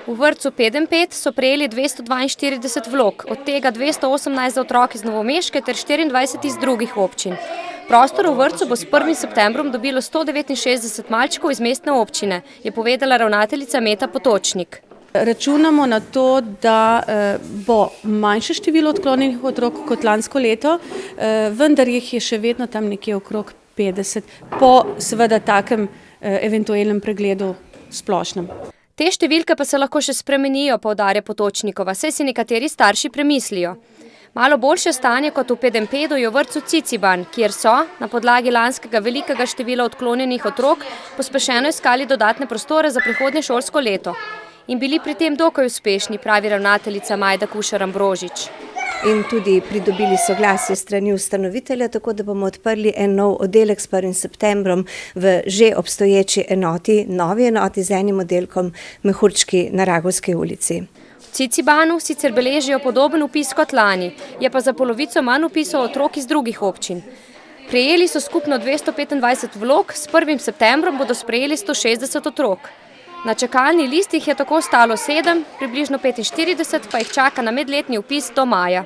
V vrtcu Pedenjped so prejeli 242 vlog, od tega 218 za otroke iz Novomeške ter 24 iz drugih občin. Prostor v vrtcu bo s 1. septembrom dobilo 169 malčkov iz mestne občine, je povedala ravnateljica Meta Potočnik. Računamo na to, da bo manjše število odklonjenih otrok kot lansko leto, vendar jih je še vedno tam nekje okrog 50, po seveda takem eventualnem pregledu splošnem. Te številke pa se lahko še spremenijo, poudarja Potočnikova, saj si nekateri starši premislijo. Malo boljše stanje kot v Pedenjpedu je v vrtcu Ciciban, kjer so, na podlagi lanskega velikega števila odklonjenih otrok, pospešeno iskali dodatne prostore za prihodnje šolsko leto. In bili pri tem dokaj uspešni, pravi ravnateljica Majda Kušar-Ambrožič. In tudi pridobili soglasje strani ustanovitelja, tako da bomo odprli en nov oddelek s 1. septembrom v že obstoječi enoti, novi enoti z enim oddelkom Mehurčki na Ragovski ulici. V Cicibanu sicer beležijo podoben vpis kot lani, je pa za polovico manj vpisov otrok iz drugih občin. Prejeli so skupno 225 vlog, s 1. septembrom bodo sprejeli 160 otrok. Na čakalni listi jih je tako ostalo 7, približno 45 pa jih čaka na medletni vpis do maja.